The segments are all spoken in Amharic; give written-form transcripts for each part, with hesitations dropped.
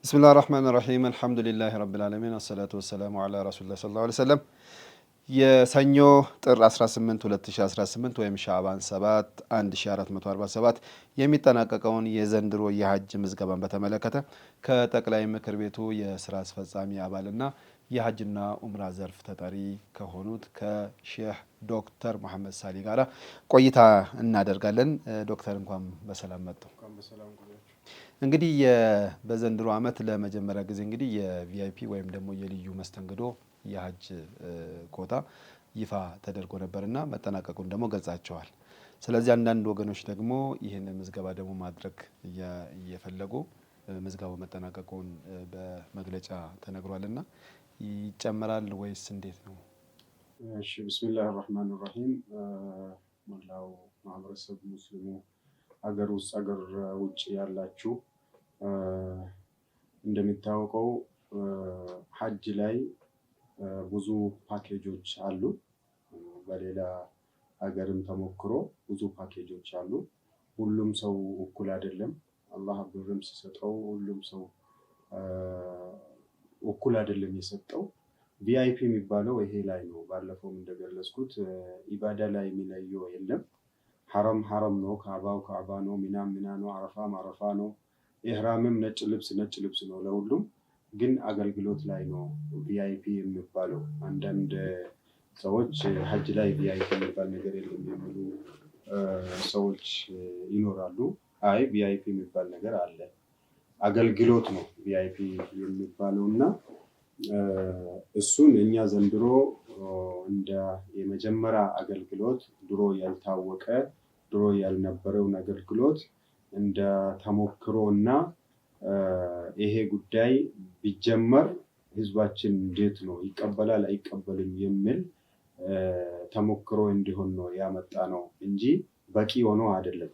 بسم الله الرحمن الرحيم الحمد لله رب العالمين الصلاة والسلام على رسول الله صلى الله عليه وسلم የሰኞ ጥር 18 2018 ወይም ሻዕባን 7 1447 የሚጠናቀቀውን የዘንድሮ የሐጅ ምዝገባን በተመለከተ ከጠቅላይ ምክር ቤቱ የስራ አስፈጻሚ አባልና የሐጅና ኡምራ ዘርፍ ተጠሪ ከሆኑት ከሼህ ዶክተር መሐመድ ሳሊ ጋራ ቆይታ እናደርጋለን። ዶክተር እንኳን በሰላም መጡ። እንግዲህ በዘንድሮ ዓመት ለመጀመሪያ ጊዜ እንግዲህ የቪአይፒ ወይም ደግሞ የልዩ መስተንግዶ የሐጅ ኮታ ይፋ ተደርጎ ነበርና መጠናቀቁን ደግሞ ገልጻቸዋል። ስለዚህ አንዳንድ ወገኖች ደግሞ ይህንን ምዝገባ ደግሞ ማድረግ እየፈለጉ ምዝገባው መጠናቀቁን በመግለጫ ተነግሯልና ይጨመራል ወይስ እንዴት ነው? እሺ ቢስሚላህ الرحمن الرحيم ሞላው ማህበረሰብ ሙስሊሙ አገር ውስጥ አገር ውጭ ያላችሁ እንደሚታወቀው ሐጅ ላይ ብዙ ፓኬጆች አሉ። በሌላ ሀገርም ተሞክሮ ብዙ ፓኬጆች አሉ። ሁሉም ሰው እኩል አይደለም። አላህ ብርም ሲሰጠው ሁሉም ሰው እኩል አይደለም የሰጠው። ቪአይፒ የሚባለው ይሄ ላይ ነው። ባለፈውም እንደገለጽኩት ኢባዳ ላይ የሚለየው የለም። ሐረም ነው፣ ካዕባው ካዕባ ነው፣ ሚናም ሚና ነው፣ አረፋም አረፋ ነው። ኢህራምም ነጭ ልብስ ነው ለሁሉም። ግን አገልግሎት ላይ ነው ቪአይፒ የሚባለው። አንዳንድ ሰዎች ሐጅ ላይ ቪአይፒ የሚባል ነገር የለም የሚሉ ሰዎች ይኖራሉ። አይ ቪአይፒ የሚባል ነገር አለ። አገልግሎት ነው ቪአይፒ የሚባለው እና እሱን እኛ ዘንድሮ እንደ የመጀመሪያ አገልግሎት ድሮ ያልታወቀ ድሮ ያልነበረውን አገልግሎት እንደ ተሞክሮ እና ይሄ ጉዳይ ቢጀመር ህዝባችን እንዴት ነው ይቀበላል አይቀበልም የሚል ተሞክሮ እንዲሆን ነው ያመጣ ነው እንጂ በቂ ሆኖ አይደለም።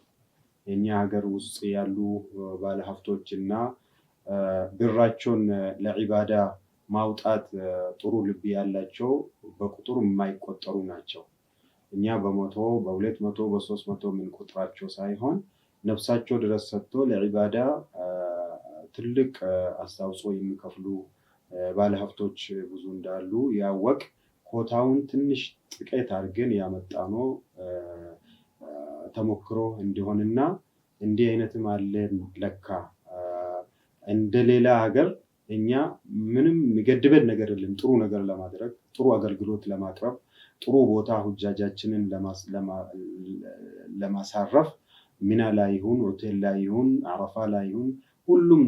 የኛ ሀገር ውስጥ ያሉ ባለሀብቶች እና ብራቸውን ለዒባዳ ማውጣት ጥሩ ልብ ያላቸው በቁጥር የማይቆጠሩ ናቸው። እኛ በመቶ በ200 በ300 የምንቆጥራቸው ሳይሆን ነፍሳቸው ድረስ ሰጥቶ ለዒባዳ ትልቅ አስተዋጽኦ የሚከፍሉ ባለሀብቶች ብዙ እንዳሉ ያወቅ ኮታውን ትንሽ ጥቂት አድርገን ያመጣነው ተሞክሮ እንዲሆንና እንዲህ አይነትም አለን ለካ እንደ ሌላ ሀገር እኛ ምንም የሚገድበን ነገር የለም። ጥሩ ነገር ለማድረግ ጥሩ አገልግሎት ለማቅረብ ጥሩ ቦታ ሁጃጃችንን ለማሳረፍ ሚና ላይ ይሁን ሆቴል ላይ ይሁን አረፋ ላይ ይሁን ሁሉም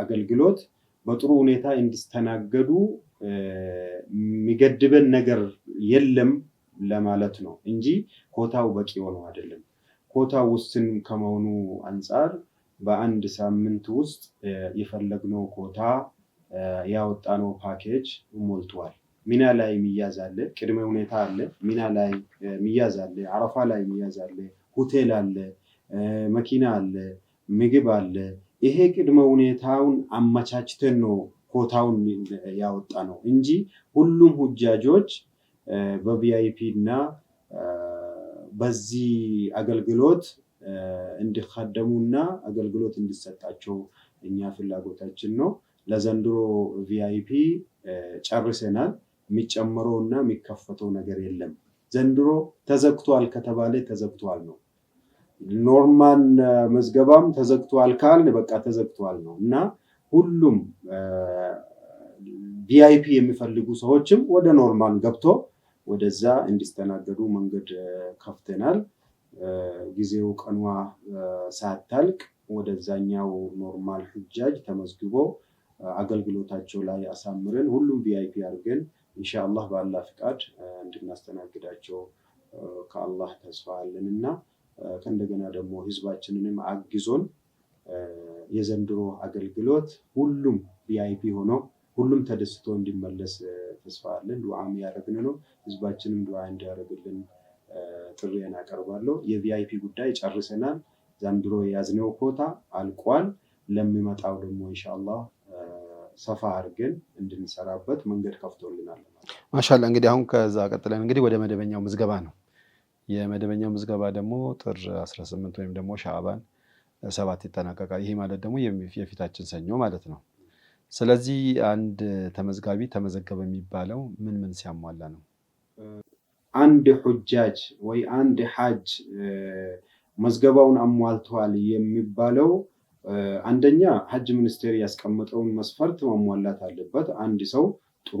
አገልግሎት በጥሩ ሁኔታ እንዲስተናገዱ የሚገድበን ነገር የለም ለማለት ነው እንጂ ኮታው በቂ ሆኖ አይደለም። ኮታው ውስን ከመሆኑ አንፃር በአንድ ሳምንት ውስጥ የፈለግነው ኮታ ያወጣነው ፓኬጅ ሞልቷል። ሚና ላይ የሚያዝ አለ፣ ቅድመ ሁኔታ አለ። ሚና ላይ የሚያዝ አለ፣ አረፋ ላይ የሚያዝ አለ፣ ሆቴል አለ፣ መኪና አለ፣ ምግብ አለ። ይሄ ቅድመ ሁኔታውን አመቻችተን ነው ኮታውን ያወጣ ነው እንጂ ሁሉም ሁጃጆች በቪአይፒ እና በዚህ አገልግሎት እንዲካደሙና አገልግሎት እንዲሰጣቸው እኛ ፍላጎታችን ነው። ለዘንድሮ ቪአይፒ ጨርሰናል። የሚጨመረውና የሚከፈተው ነገር የለም። ዘንድሮ ተዘግቷል ከተባለ ተዘግቷል ነው። ኖርማል መዝገባም ተዘግቷል ካል በቃ ተዘግቷል ነው እና ሁሉም ቪአይፒ የሚፈልጉ ሰዎችም ወደ ኖርማል ገብቶ ወደዛ እንዲስተናገዱ መንገድ ከፍተናል። ጊዜው ቀኗ ሳታልቅ ወደዛኛው ኖርማል ሁጃጅ ተመዝግቦ አገልግሎታቸው ላይ አሳምረን ሁሉም ቪአይፒ አድርገን ኢንሻአላህ በአላህ ፍቃድ እንድናስተናግዳቸው ከአላህ ተስፋ አለንና ከእንደገና ደግሞ ህዝባችንንም አግዞን የዘንድሮ አገልግሎት ሁሉም ቪአይፒ ሆኖ ሁሉም ተደስቶ እንዲመለስ ተስፋ አለን። ዱዓም ያደረግን ነው። ህዝባችንም ዱዓ እንዲያደርግልን ጥሪዬን አቀርባለሁ። የቪአይፒ ጉዳይ ጨርሰናል። ዘንድሮ የያዝነው ኮታ አልቋል። ለሚመጣው ደግሞ ኢንሻአላህ ሰፋ አድርገን እንድንሰራበት መንገድ ከፍቶልናል። ማሻአላህ። እንግዲህ አሁን ከዛ ቀጥለን እንግዲህ ወደ መደበኛው ምዝገባ ነው። የመደበኛው ምዝገባ ደግሞ ጥር 18 ወይም ደግሞ ሻዕባን 7 ይጠናቀቃል። ይሄ ማለት ደግሞ የፊታችን ሰኞ ማለት ነው። ስለዚህ አንድ ተመዝጋቢ ተመዘገበ የሚባለው ምን ሲያሟላ ነው? አንድ ሁጃጅ ወይ አንድ ሐጅ መዝገባውን አሟልቷል የሚባለው አንደኛ ሐጅ ሚኒስቴር ያስቀመጠውን መስፈርት ማሟላት አለበት። አንድ ሰው ጥሩ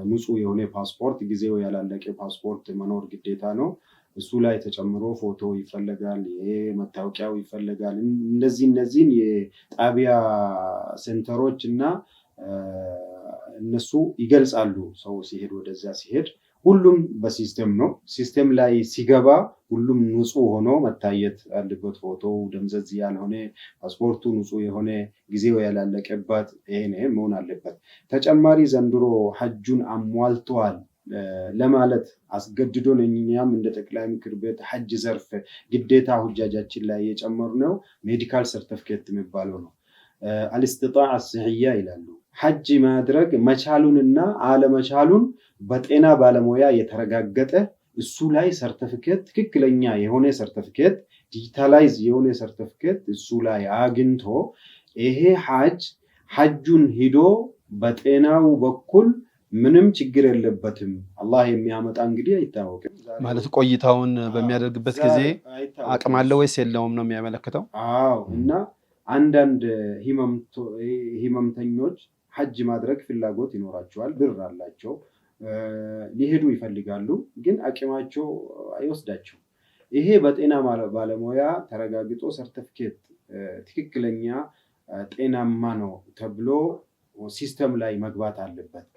ንጹህ የሆነ ፓስፖርት፣ ጊዜው ያላለቀ ፓስፖርት መኖር ግዴታ ነው። እሱ ላይ ተጨምሮ ፎቶ ይፈለጋል፣ መታወቂያው ይፈለጋል። እነዚህን የጣቢያ ሴንተሮች እና እነሱ ይገልጻሉ። ሰው ሲሄድ ወደዛ ሲሄድ ሁሉም በሲስተም ነው። ሲስተም ላይ ሲገባ ሁሉም ንጹህ ሆኖ መታየት አለበት። ፎቶው ደምዘዝ ያልሆነ፣ ፓስፖርቱ ንጹህ የሆነ፣ ጊዜው ያላለቀበት ይሄ መሆን አለበት። ተጨማሪ ዘንድሮ ሐጁን አሟልተዋል ለማለት አስገድዶን እኛም እንደ ጠቅላይ ምክር ቤት ሐጅ ዘርፍ ግዴታ ሁጃጃችን ላይ የጨመርነው ሜዲካል ሰርቲፊኬት የሚባለው ነው። አልስትጣዕ አስሕያ ይላሉ። ሐጅ ማድረግ መቻሉንና አለመቻሉን በጤና ባለሙያ የተረጋገጠ እሱ ላይ ሰርቲፊኬት፣ ትክክለኛ የሆነ ሰርቲፊኬት፣ ዲጂታላይዝ የሆነ ሰርቲፊኬት እሱ ላይ አግኝቶ ይሄ ሐጁን ሂዶ በጤናው በኩል ምንም ችግር የለበትም። አላህ የሚያመጣ እንግዲህ አይታወቅም። ማለት ቆይታውን በሚያደርግበት ጊዜ አቅም አለው ወይስ የለውም ነው የሚያመለክተው። አዎ። እና አንዳንድ ህመምተኞች ሐጅ ማድረግ ፍላጎት ይኖራቸዋል፣ ብር አላቸው፣ ሊሄዱ ይፈልጋሉ፣ ግን አቅማቸው አይወስዳቸው። ይሄ በጤና ባለሙያ ተረጋግጦ ሰርቲፊኬት ትክክለኛ ጤናማ ነው ተብሎ ሲስተም ላይ መግባት አለበት።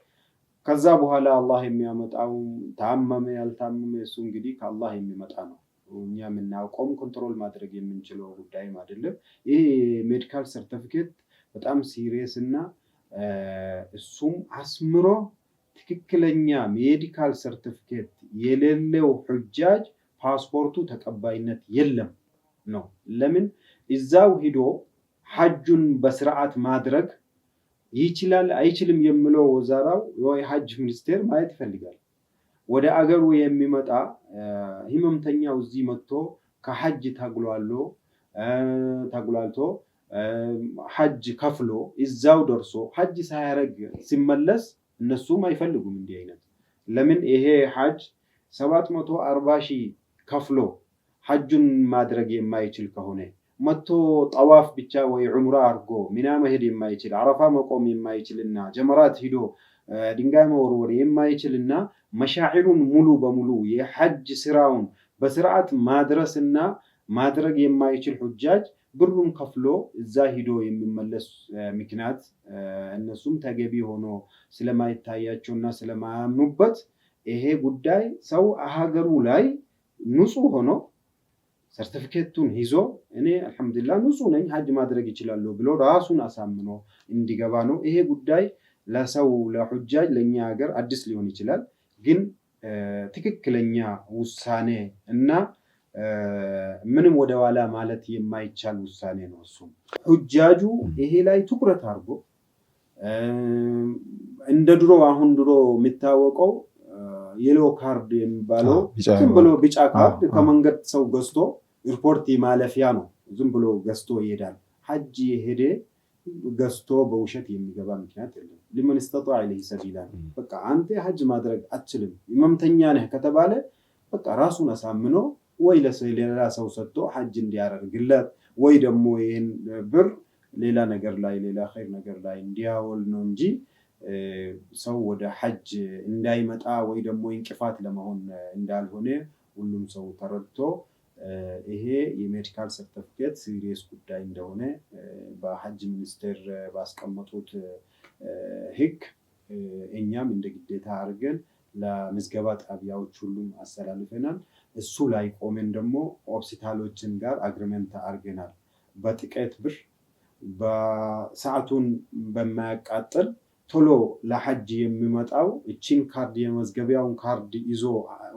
ከዛ በኋላ አላህ የሚያመጣው ታመመ ያልታመመ እሱ እንግዲህ ከአላህ የሚመጣ ነው። እኛ የምናውቀውም ኮንትሮል ማድረግ የምንችለው ጉዳይም አይደለም። ይህ ሜዲካል ሰርቲፊኬት በጣም ሲሪየስ እና እሱም አስምሮ ትክክለኛ ሜዲካል ሰርቲፊኬት የሌለው ሁጃጅ ፓስፖርቱ ተቀባይነት የለም ነው። ለምን? እዛው ሂዶ ሐጁን በስርዓት ማድረግ ይችላል አይችልም የሚለው ወዛራው ወይ ሐጅ ሚኒስቴር ማየት ይፈልጋል። ወደ አገሩ የሚመጣ ህመምተኛው እዚህ መጥቶ ከሐጅ ተጉላልቶ ሐጅ ከፍሎ እዛው ደርሶ ሐጅ ሳያረግ ሲመለስ እነሱም አይፈልጉም እንዲህ አይነት። ለምን? ይሄ ሐጅ 740,000 ከፍሎ ሐጁን ማድረግ የማይችል ከሆነ መጥቶ ጠዋፍ ብቻ ወይ ዑምራ አድርጎ ሚና መሄድ የማይችል፣ አረፋ መቆም የማይችልና ጀመራት ሂዶ ድንጋይ መወርወር የማይችልና መሻዒሩን ሙሉ በሙሉ የሐጅ ስራውን በስርዓት ማድረስና ማድረግ የማይችል ሁጃጅ ብሩን ከፍሎ እዛ ሂዶ የሚመለስ ምክንያት እነሱም ተገቢ ሆኖ ስለማይታያቸውና ስለማያምኑበት ይሄ ጉዳይ ሰው ሀገሩ ላይ ንጹህ ሆኖ ሰርቲፊኬቱን ይዞ እኔ አልሐምዱሊላህ ንጹህ ነኝ ሐጅ ማድረግ ይችላለሁ ብሎ ራሱን አሳምኖ እንዲገባ ነው። ይሄ ጉዳይ ለሰው ለሁጃጅ ለኛ ሀገር አዲስ ሊሆን ይችላል፣ ግን ትክክለኛ ውሳኔ እና ምንም ወደ ኋላ ማለት የማይቻል ውሳኔ ነው። እሱም ሁጃጁ ይሄ ላይ ትኩረት አድርጎ እንደ ድሮ አሁን ድሮ የሚታወቀው የሎ ካርድ የሚባለው ዝም ብሎ ቢጫ ካርድ ከመንገድ ሰው ገዝቶ ኤርፖርት ማለፊያ ነው፣ ዝም ብሎ ገዝቶ ይሄዳል። ሐጅ የሄደ ገዝቶ በውሸት የሚገባ ምክንያት የለም። ሊመን استطاع اليه سبيلا በቃ አንተ ሐጅ ማድረግ አትችልም ህመምተኛ ነህ ከተባለ በቃ ራሱን አሳምኖ ወይ ለሌላ ሰው ሰጥቶ ሐጅ እንዲያደርግለት ወይ ደግሞ ይሄን ብር ሌላ ነገር ላይ ሌላ ኸይር ነገር ላይ እንዲያውል ነው እንጂ ሰው ወደ ሐጅ እንዳይመጣ ወይ ደግሞ እንቅፋት ለመሆን እንዳልሆነ ሁሉም ሰው ተረድቶ ይሄ የሜዲካል ሰርቲፊኬት ሲሪየስ ጉዳይ እንደሆነ በሐጅ ሚኒስቴር ባስቀመጡት ህግ እኛም እንደ ግዴታ አድርገን ለምዝገባ ጣቢያዎች ሁሉም አስተላልፈናል። እሱ ላይ ቆመን ደግሞ ሆስፒታሎችን ጋር አግሪመንት አድርገናል። በጥቂት ብር በሰዓቱን በማያቃጥል ቶሎ ለሐጅ የሚመጣው እቺን ካርድ የመዝገቢያውን ካርድ ይዞ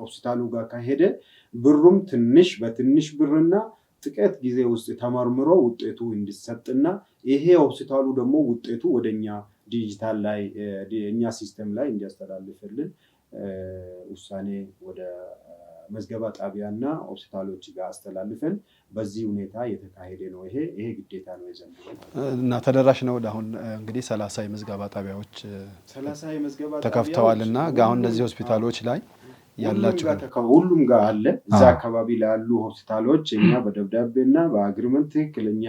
ሆስፒታሉ ጋር ከሄደ ብሩም በትንሽ ብርና ጥቂት ጊዜ ውስጥ ተመርምሮ ውጤቱ እንዲሰጥና ይሄ ሆስፒታሉ ደግሞ ውጤቱ ወደኛ ዲጂታል ላይ እኛ ሲስተም ላይ እንዲያስተላልፍልን ውሳኔ ወደ መዝገባ ጣቢያና ሆስፒታሎች ጋር አስተላልፈን በዚህ ሁኔታ የተካሄደ ነው። ይሄ ግዴታ ነው የዘንድሮ እና ተደራሽ ነው። አሁን እንግዲህ 30 የምዝገባ ጣቢያዎች 30 የምዝገባ ተከፍተዋል እና አሁን እነዚህ ሆስፒታሎች ላይ ያላችሁ ሁሉም ጋር አለ። እዛ አካባቢ ላሉ ሆስፒታሎች እኛ በደብዳቤና በአግሪመንት ትክክለኛ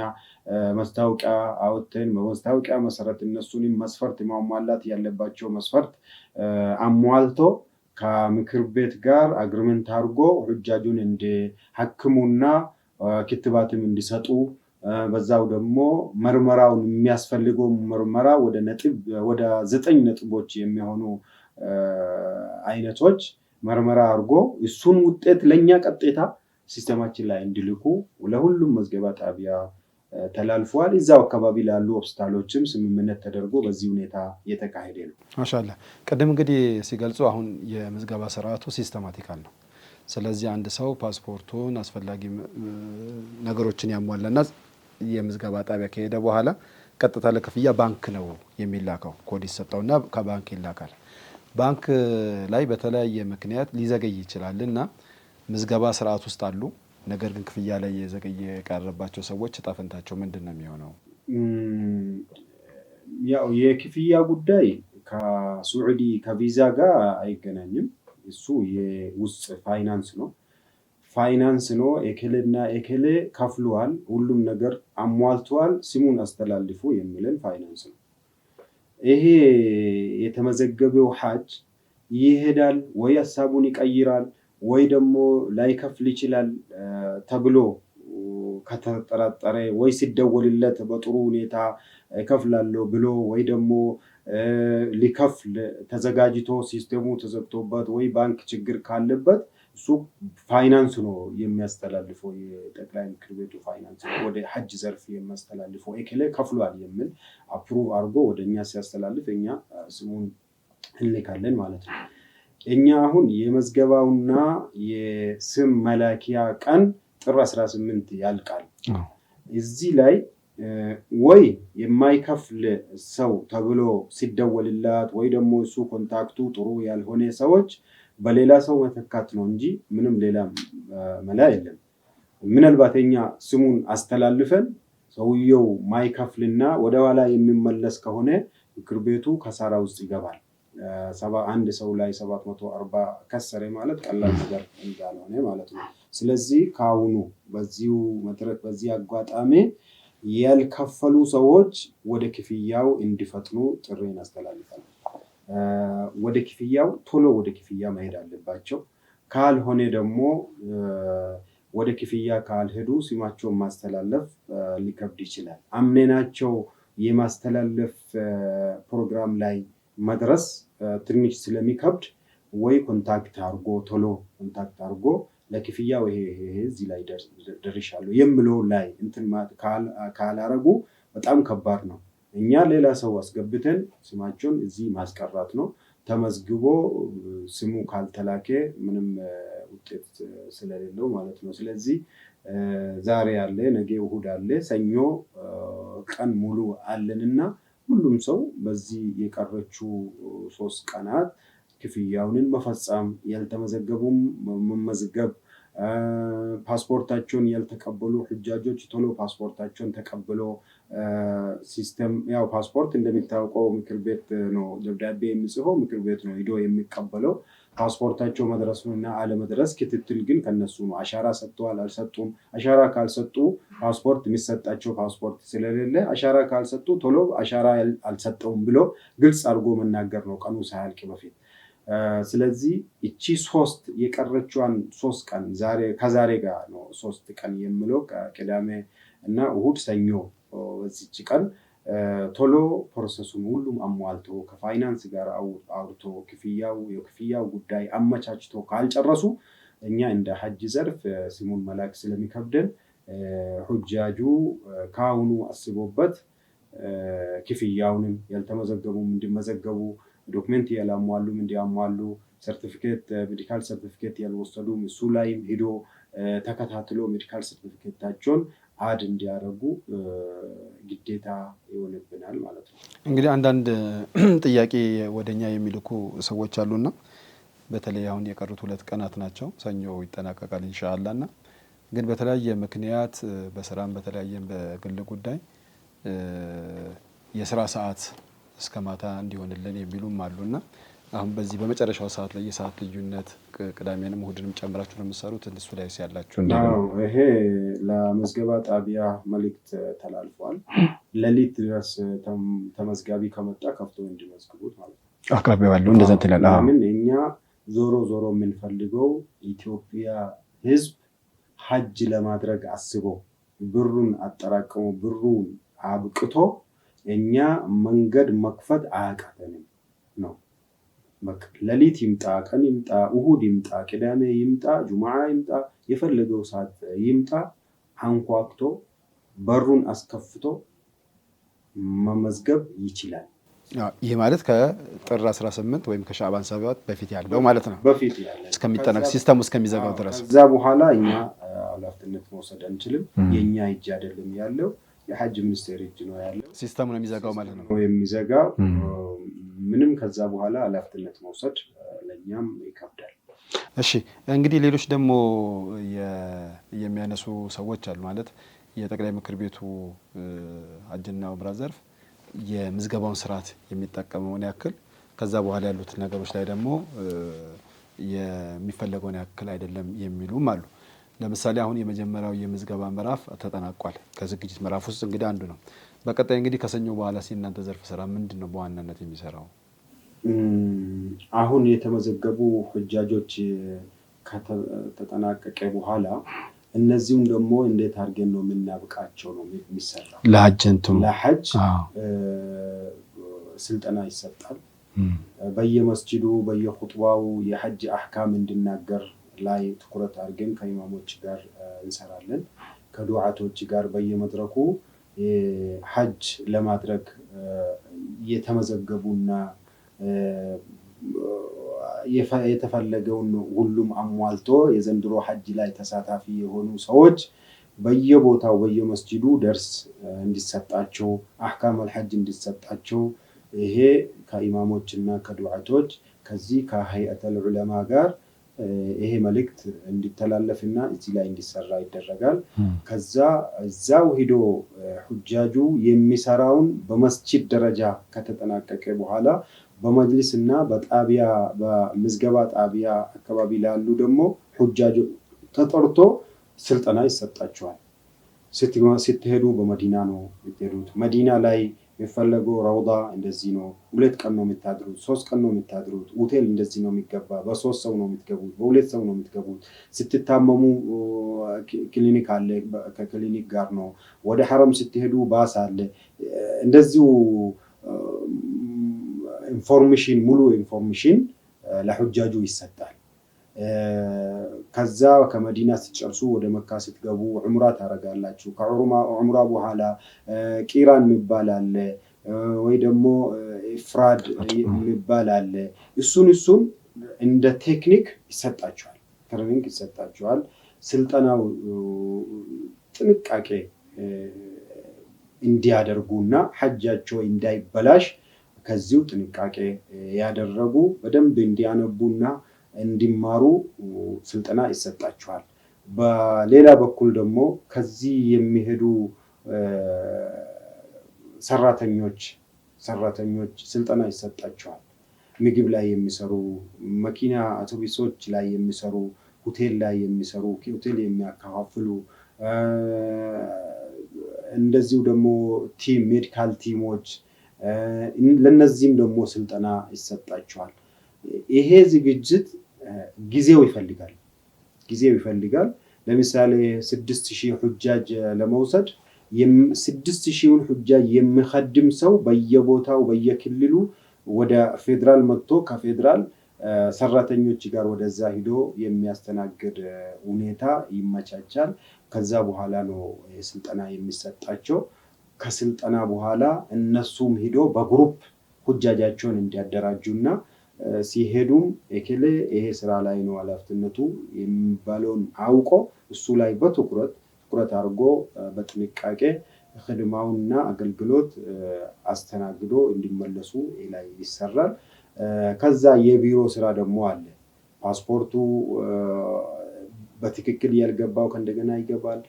ማስታወቂያ አውጥተን በማስታወቂያ መሰረት እነሱንም መስፈርት ማሟላት ያለባቸው መስፈርት አሟልቶ ከምክር ቤት ጋር አግሪመንት አድርጎ ሁጃጁን እንዲሐክሙና ክትባትም እንዲሰጡ በዛው ደግሞ ምርመራውን የሚያስፈልገው ምርመራ ወደ 9 ነጥቦች የሚሆኑ አይነቶች ምርመራ አድርጎ እሱን ውጤት ለኛ ቀጥታ ሲስተማችን ላይ እንዲልኩ ለሁሉም መዝገባ ጣቢያ ተላልፏል። እዛው አካባቢ ላሉ ሆስፒታሎችም ስምምነት ተደርጎ በዚህ ሁኔታ የተካሄደ ነው። ማሻአላ። ቀደም እንግዲህ ሲገልጹ አሁን የምዝገባ ስርዓቱ ሲስተማቲካል ነው። ስለዚህ አንድ ሰው ፓስፖርቱን አስፈላጊ ነገሮችን ያሟላና የምዝገባ ጣቢያ ከሄደ በኋላ ቀጥታ ለክፍያ ባንክ ነው የሚላከው። ኮድ ይሰጠውና ከባንክ ይላካል። ባንክ ላይ በተለያየ ምክንያት ሊዘገይ ይችላል እና ምዝገባ ስርዓት ውስጥ አሉ። ነገር ግን ክፍያ ላይ የዘገየ የቀረባቸው ሰዎች እጣ ፈንታቸው ምንድን ነው የሚሆነው? ያው የክፍያ ጉዳይ ከሱዑዲ ከቪዛ ጋር አይገናኝም። እሱ የውስጥ ፋይናንስ ነው። ኤክልና ኤክሌ ከፍሏል፣ ሁሉም ነገር አሟልቷል፣ ስሙን አስተላልፉ የሚለን ፋይናንስ ነው። ይሄ የተመዘገበው ሐጅ ይሄዳል ወይ ሀሳቡን ይቀይራል ወይ ደግሞ ላይከፍል ይችላል ተብሎ ከተጠራጠረ ወይ ሲደወልለት በጥሩ ሁኔታ እከፍላለሁ ብሎ ወይ ደግሞ ሊከፍል ተዘጋጅቶ ሲስተሙ ተዘግቶበት ወይ ባንክ ችግር ካለበት እሱ ፋይናንስ ነው የሚያስተላልፈው። የጠቅላይ ምክር ቤቱ ፋይናንስ ወደ ሐጅ ዘርፍ የሚያስተላልፈው ኤክሌ ከፍሏል የሚል አፕሩቭ አድርጎ ወደኛ ሲያስተላልፍ እኛ ስሙን እንልካለን ማለት ነው። እኛ አሁን የመዝገባውና የስም መላኪያ ቀን ጥር 18 ያልቃል። እዚህ ላይ ወይ የማይከፍል ሰው ተብሎ ሲደወልላት ወይ ደግሞ እሱ ኮንታክቱ ጥሩ ያልሆነ ሰዎች በሌላ ሰው መተካት ነው እንጂ ምንም ሌላ መላ የለም። ምናልባት እኛ ስሙን አስተላልፈን ሰውየው ማይከፍልና ወደኋላ የሚመለስ ከሆነ ምክር ቤቱ ከሳራ ውስጥ ይገባል። አንድ ሰው ላይ 740 ከሰረ ማለት ቀላል ነገር እንዳልሆነ ማለት ነው። ስለዚህ ካሁኑ በዚሁ መድረክ በዚህ አጋጣሚ ያልከፈሉ ሰዎች ወደ ክፍያው እንዲፈጥኑ ጥሪን አስተላልፋለሁ። ወደ ክፍያው ቶሎ ወደ ክፍያ መሄድ አለባቸው። ካልሆነ ደግሞ ወደ ክፍያ ካልሄዱ ስማቸውን ማስተላለፍ ሊከብድ ይችላል። አምነናቸው የማስተላለፍ ፕሮግራም ላይ መድረስ ትንሽ ስለሚከብድ ወይ ቶሎ ኮንታክት አድርጎ ለክፍያው ይሄ እዚህ ላይ ደርሻለሁ የሚለው ላይ እንትን ካላረጉ በጣም ከባድ ነው። እኛ ሌላ ሰው አስገብተን ስማቸውን እዚህ ማስቀራት ነው። ተመዝግቦ ስሙ ካልተላከ ምንም ውጤት ስለሌለው ማለት ነው። ስለዚህ ዛሬ አለ፣ ነገ እሁድ አለ፣ ሰኞ ቀን ሙሉ አለንና ሁሉም ሰው በዚህ የቀረችው 3 ቀናት ክፍያውን መፈጸም፣ ያልተመዘገቡም መመዝገብ፣ ፓስፖርታቸውን ያልተቀበሉ ሁጃጆች ቶሎ ፓስፖርታቸውን ተቀብሎ ሲስተም ያው ፓስፖርት እንደሚታወቀው ምክር ቤት ነው ደብዳቤ የሚጽፈው፣ ምክር ቤት ነው ሄዶ የሚቀበለው። ፓስፖርታቸው መድረሱና አለመድረስ ክትትል ግን ከነሱ ነው። አሻራ ሰጥተዋል አልሰጡም፣ አሻራ ካልሰጡ ፓስፖርት የሚሰጣቸው ፓስፖርት ስለሌለ አሻራ ካልሰጡ ቶሎ አሻራ አልሰጠውም ብሎ ግልጽ አድርጎ መናገር ነው ቀኑ ሳያልቅ በፊት። ስለዚህ እቺ 3 የቀረችዋን 3 ቀን ከዛሬ ጋር ነው 3 ቀን የምለው ከቅዳሜ እና እሁድ ሰኞ በዚች ቀን ቶሎ ፕሮሰሱን ሁሉም አሟልቶ ከፋይናንስ ጋር አውርቶ የክፍያው ጉዳይ አመቻችቶ ካልጨረሱ እኛ እንደ ሐጅ ዘርፍ ስሙን መላክ ስለሚከብደን ሁጃጁ ካሁኑ አስቦበት ክፍያውንም ያልተመዘገቡም እንዲመዘገቡ፣ ዶክመንት ያላሟሉም እንዲያሟሉ፣ ሰርቲፊኬት ሜዲካል ሰርቲፊኬት ያልወሰዱም እሱ ላይም ሄዶ ተከታትሎ ሜዲካል ሰርቲፊኬታቸውን አድ እንዲያደርጉ ግዴታ ይሆንብናል ማለት ነው። እንግዲህ አንዳንድ ጥያቄ ወደኛ የሚልኩ ሰዎች አሉና በተለይ አሁን የቀሩት 2 ቀናት ናቸው። ሰኞ ይጠናቀቃል ኢንሻአላህ እና ግን በተለያየ ምክንያት በስራም በተለያየም በግል ጉዳይ የስራ ሰዓት እስከ ማታ እንዲሆንልን የሚሉም አሉና አሁን በዚህ በመጨረሻው ሰዓት ላይ የሰዓት ልዩነት ቅዳሜንም እሁድንም ጨምራችሁ ነው የምትሰሩት? እሱ ላይ ያላችሁ ይሄ ለመዝገባ ጣቢያ መልእክት ተላልፏል። ሌሊት ድረስ ተመዝጋቢ ከመጣ ከፍቶ እንዲመዝግቡት ማለት ነው። አቅራቢያ ባለው እንደዛ ትላል። ምን እኛ ዞሮ የምንፈልገው ኢትዮጵያ ህዝብ ሐጅ ለማድረግ አስቦ ብሩን አጠራቅሞ ብሩን አብቅቶ እኛ መንገድ መክፈት አያቃተንም ነው። ሌሊት ይምጣ፣ ቀን ይምጣ፣ እሁድ ይምጣ፣ ቅዳሜ ይምጣ፣ ጁምዓ ይምጣ፣ የፈለገው ሰዓት ይምጣ፣ አንኳኩቶ በሩን አስከፍቶ መመዝገብ ይችላል። ይህ ማለት ከጥር 18 ወይም ከሻዕባን 7 በፊት ያለው ማለት ነው። በፊት ያለው እስከሚጠናቀቅ ሲስተሙ እስከሚዘጋው ድረስ ከዛ በኋላ እኛ ኃላፊነት መውሰድ አንችልም። የኛ እጅ አይደለም ያለው፣ የሐጅ ሚኒስቴር እጅ ነው ያለው። ሲስተሙ ነው የሚዘጋው ማለት ነው። የሚዘጋው ምንም ከዛ በኋላ ኃላፊነት መውሰድ ለኛም ይከብዳል። እሺ እንግዲህ ሌሎች ደግሞ የሚያነሱ ሰዎች አሉ። ማለት የጠቅላይ ምክር ቤቱ ሐጅና ዑምራ ዘርፍ የምዝገባውን ስርዓት የሚጠቀመውን ያክል ከዛ በኋላ ያሉት ነገሮች ላይ ደግሞ የሚፈለገውን ያክል አይደለም የሚሉም አሉ። ለምሳሌ አሁን የመጀመሪያው የምዝገባ ምዕራፍ ተጠናቋል። ከዝግጅት ምዕራፍ ውስጥ እንግዲህ አንዱ ነው። በቀጣይ እንግዲህ ከሰኞ በኋላ እናንተ ዘርፍ ስራ ምንድን ነው በዋናነት የሚሰራው? አሁን የተመዘገቡ ሁጃጆች ከተጠናቀቀ በኋላ እነዚህም ደግሞ እንዴት አድርገን ነው የምናብቃቸው ነው የሚሰራው። ለሐጅ ስልጠና ይሰጣል። በየመስጂዱ በየኹጥባው የሐጅ አህካም እንድናገር ላይ ትኩረት አድርገን ከኢማሞች ጋር እንሰራለን። ከዱዓቶች ጋር በየመድረኩ ሐጅ ለማድረግ የተመዘገቡና የተፈለገውን ሁሉም አሟልቶ የዘንድሮ ሐጅ ላይ ተሳታፊ የሆኑ ሰዎች በየቦታው በየመስጂዱ ደርስ እንዲሰጣቸው፣ አህካም አልሐጅ እንዲሰጣቸው ይሄ ከኢማሞችና ከዱዓቶች ከዚህ ከሀይአተል ዑለማ ጋር ይሄ መልእክት እንዲተላለፍና እዚህ ላይ እንዲሰራ ይደረጋል። ከዛ እዛው ሂዶ ሁጃጁ የሚሰራውን በመስጂድ ደረጃ ከተጠናቀቀ በኋላ በመጅሊስና በጣቢያ በምዝገባ ጣቢያ አካባቢ ላሉ ደግሞ ሁጃጁ ተጠርቶ ስልጠና ይሰጣቸዋል። ስትሄዱ በመዲና ነው የምትሄዱት። መዲና ላይ የሚፈለገው ረውዳ እንደዚህ ነው፣ 2 ቀን ነው የምታድሩት፣ 3 ቀን ነው የምታድሩት። ሆቴል እንደዚህ ነው የሚገባ፣ በ3 ሰው ነው የምትገቡት፣ በ2 ሰው ነው የምትገቡት። ስትታመሙ ክሊኒክ አለ፣ ከክሊኒክ ጋር ነው። ወደ ሐረም ስትሄዱ ባስ አለ። እንደዚሁ ኢንፎርሜሽን ሙሉ ኢንፎርሜሽን ለሁጃጁ ይሰጣል። ከዛ ከመዲና ስትጨርሱ ወደ መካ ስትገቡ ዑምራ ታረጋላችሁ። ከዑምራ በኋላ ቂራን የሚባል አለ ወይ ደግሞ ኢፍራድ የሚባል አለ። እሱን እንደ ቴክኒክ ይሰጣቸዋል፣ ትሬኒንግ ይሰጣቸዋል። ስልጠናው ጥንቃቄ እንዲያደርጉና ሐጃቸው እንዳይበላሽ ከዚሁ ጥንቃቄ ያደረጉ በደንብ እንዲያነቡና እንዲማሩ ስልጠና ይሰጣቸዋል። በሌላ በኩል ደግሞ ከዚህ የሚሄዱ ሰራተኞች ስልጠና ይሰጣቸዋል። ምግብ ላይ የሚሰሩ፣ መኪና አውቶቡሶች ላይ የሚሰሩ፣ ሆቴል ላይ የሚሰሩ፣ ሆቴል የሚያከፋፍሉ፣ እንደዚሁ ደግሞ ሜዲካል ቲሞች ለነዚህም ደግሞ ስልጠና ይሰጣቸዋል። ይሄ ዝግጅት ጊዜው ይፈልጋል። ለምሳሌ 6000 ሁጃጅ ለመውሰድ 6000ን ሁጃጅ የሚخدም ሰው በየቦታው በየክልሉ ወደ ፌደራል መጥቶ ከፌደራል ሰራተኞች ጋር ወደዛ ሂዶ የሚያስተናግድ ሁኔታ ይመቻቻል። ከዛ በኋላ ነው ስልጠና የሚሰጣቸው። ከስልጠና በኋላ እነሱም ሂዶ በግሩፕ ሁጃጃቸውን እንዲያደራጁና ሲሄዱም ይሄ ስራ ላይ ነው ኃላፊነቱ የሚባለውን አውቆ እሱ ላይ በትኩረት አድርጎ በጥንቃቄ ኽድማውና አገልግሎት አስተናግዶ እንዲመለሱ ላይ ይሰራል። ከዛ የቢሮ ስራ ደግሞ አለ። ፓስፖርቱ በትክክል ያልገባው ከእንደገና ይገባል።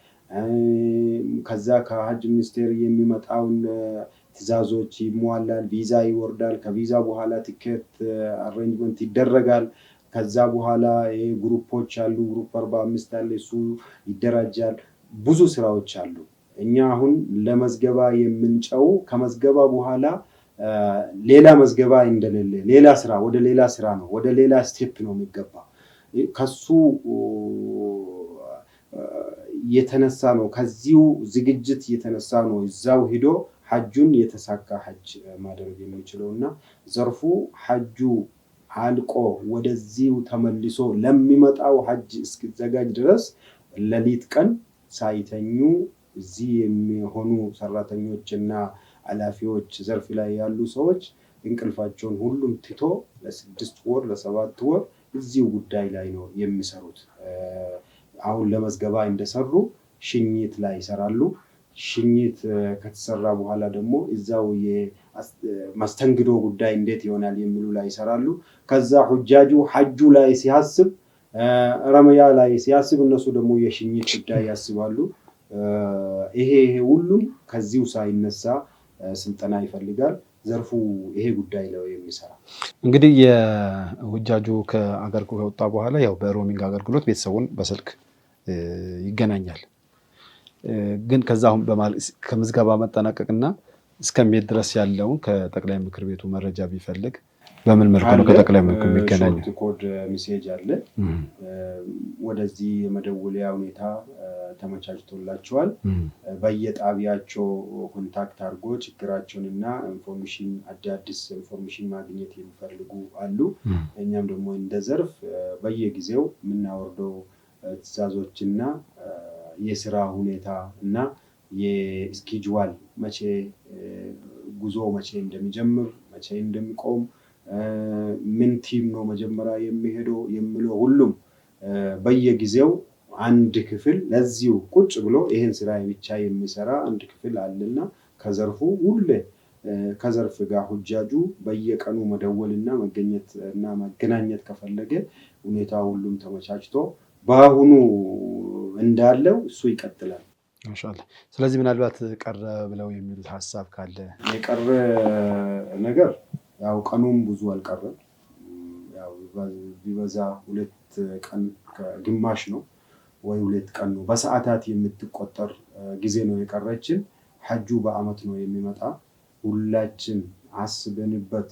ከዛ ከሀጅ ሚኒስቴር የሚመጣውን ትዕዛዞች ይሟላል፣ ቪዛ ይወርዳል። ከቪዛ በኋላ ቲኬት አሬንጅመንት ይደረጋል። ከዛ በኋላ ግሩፖች አሉ፣ ግሩፕ 45 አለ፣ እሱ ይደራጃል። ብዙ ስራዎች አሉ። እኛ አሁን ለመዝገባ የምንጨው ከመዝገባ በኋላ ሌላ መዝገባ እንደሌለ ሌላ ስራ ወደ ሌላ ስራ ነው፣ ወደ ሌላ ስቴፕ ነው የሚገባ። ከሱ የተነሳ ነው፣ ከዚሁ ዝግጅት የተነሳ ነው እዛው ሂዶ ሐጁን የተሳካ ሐጅ ማድረግ የሚችለው እና ዘርፉ ሐጁ አልቆ ወደዚሁ ተመልሶ ለሚመጣው ሐጅ እስኪዘጋጅ ድረስ ሌሊት ቀን ሳይተኙ እዚህ የሚሆኑ ሰራተኞችና ኃላፊዎች ዘርፍ ላይ ያሉ ሰዎች እንቅልፋቸውን ሁሉም ትቶ ለ6 ወር ለ7 ወር እዚሁ ጉዳይ ላይ ነው የሚሰሩት። አሁን ለመዝገባ እንደሰሩ ሽኝት ላይ ይሰራሉ። ሽኝት ከተሰራ በኋላ ደግሞ እዛው የመስተንግዶ ጉዳይ እንዴት ይሆናል የሚሉ ላይ ይሰራሉ። ከዛ ሁጃጁ ሐጁ ላይ ሲያስብ፣ ረመያ ላይ ሲያስብ እነሱ ደግሞ የሽኝት ጉዳይ ያስባሉ። ይሄ ሁሉም ከዚሁ ሳይነሳ ስልጠና ይፈልጋል። ዘርፉ ይሄ ጉዳይ ላይ የሚሰራ እንግዲህ የሁጃጁ ከአገር ከወጣ በኋላ ያው በሮሚንግ አገልግሎት ቤተሰቡን በስልክ ይገናኛል። ግን ከዛ አሁን ከምዝገባ መጠናቀቅና እስከሚሄድ ድረስ ያለውን ከጠቅላይ ምክር ቤቱ መረጃ ቢፈልግ በምን መልኩ ነው ከጠቅላይ ምክር ቤቱ የሚገናኘው? ሾርት ኮድ ሜሴጅ አለ። ወደዚህ የመደወያ ሁኔታ ተመቻችቶላቸዋል። በየጣቢያቸው ኮንታክት አድርጎ ችግራቸውንና ኢንፎርሜሽን አዳዲስ ኢንፎርሜሽን ማግኘት የሚፈልጉ አሉ። እኛም ደግሞ እንደ ዘርፍ በየጊዜው የምናወርደው ትዕዛዞችና የስራ ሁኔታ እና የስኬጁዋል መቼ ጉዞ መቼ እንደሚጀምር መቼ እንደሚቆም ምን ቲም ነው መጀመሪያ የሚሄደው የሚለው ሁሉም በየጊዜው አንድ ክፍል ለዚሁ ቁጭ ብሎ ይሄን ስራ ብቻ የሚሰራ አንድ ክፍል አለና ከዘርፉ ሁሌ ከዘርፍ ጋር ሁጃጁ በየቀኑ መደወልና መገኘት እና መገናኘት ከፈለገ ሁኔታ ሁሉም ተመቻችቶ በአሁኑ እንዳለው እሱ ይቀጥላል ማሻአላህ። ስለዚህ ምናልባት ቀረ ብለው የሚሉት ሀሳብ ካለ? የቀረ ነገር ያው ቀኑም ብዙ አልቀረም። ያው ቢበዛ 2 ቀን ከግማሽ ነው ወይ 2 ቀን ነው። በሰዓታት የምትቆጠር ጊዜ ነው የቀረችን። ሐጁ በአመት ነው የሚመጣ። ሁላችን አስበንበት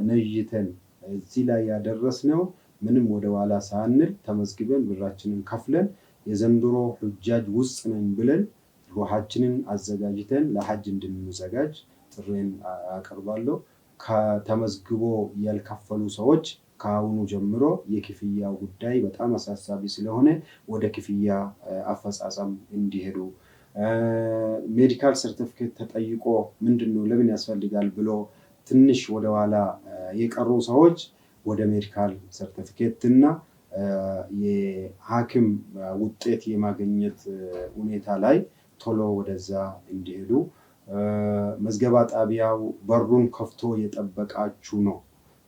ነይተን እዚህ ላይ ያደረስነው ምንም ወደ ኋላ ሳንል ተመዝግበን ብራችንን ከፍለን የዘንድሮ ሁጃጅ ውስጥ ነን ብለን ሩሃችንን አዘጋጅተን ለሐጅ እንድንዘጋጅ ጥሬን አቀርባለሁ። ከተመዝግቦ ያልከፈሉ ሰዎች ከአሁኑ ጀምሮ የክፍያው ጉዳይ በጣም አሳሳቢ ስለሆነ ወደ ክፍያ አፈጻጸም እንዲሄዱ፣ ሜዲካል ሰርቲፊኬት ተጠይቆ ምንድነው ለምን ያስፈልጋል ብሎ ትንሽ ወደ ኋላ የቀሩ ሰዎች ወደ ሜዲካል ሰርቲፊኬት እና የሐኪም ውጤት የማግኘት ሁኔታ ላይ ቶሎ ወደዛ እንዲሄዱ፣ መዝገባ ጣቢያው በሩን ከፍቶ የጠበቃችሁ ነው።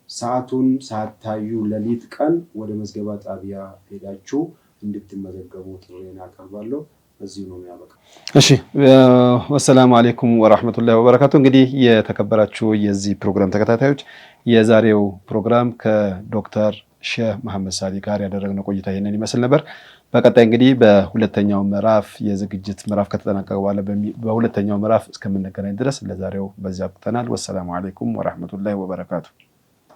ሰዓቱን ሳታዩ ሌሊት ቀን ወደ መዝገባ ጣቢያ ሄዳችሁ እንድትመዘገቡ ጥሬን አቀርባለሁ። በዚሁ ነው የሚያበቃው። እሺ፣ ወሰላሙ አለይኩም ወራህመቱላሂ ወበረካቱ። እንግዲህ የተከበራችሁ የዚህ ፕሮግራም ተከታታዮች የዛሬው ፕሮግራም ከዶክተር ሼህ መሐመድ ሳዲ ጋር ያደረግነው ቆይታ ይህንን ይመስል ነበር። በቀጣይ እንግዲህ በሁለተኛው ምዕራፍ የዝግጅት ምዕራፍ ከተጠናቀቀ በኋላ በሁለተኛው ምዕራፍ እስከምንገናኝ ድረስ ለዛሬው በዚያ አብቅተናል። ወሰላሙ አለይኩም ወራህመቱላሂ ወበረካቱ።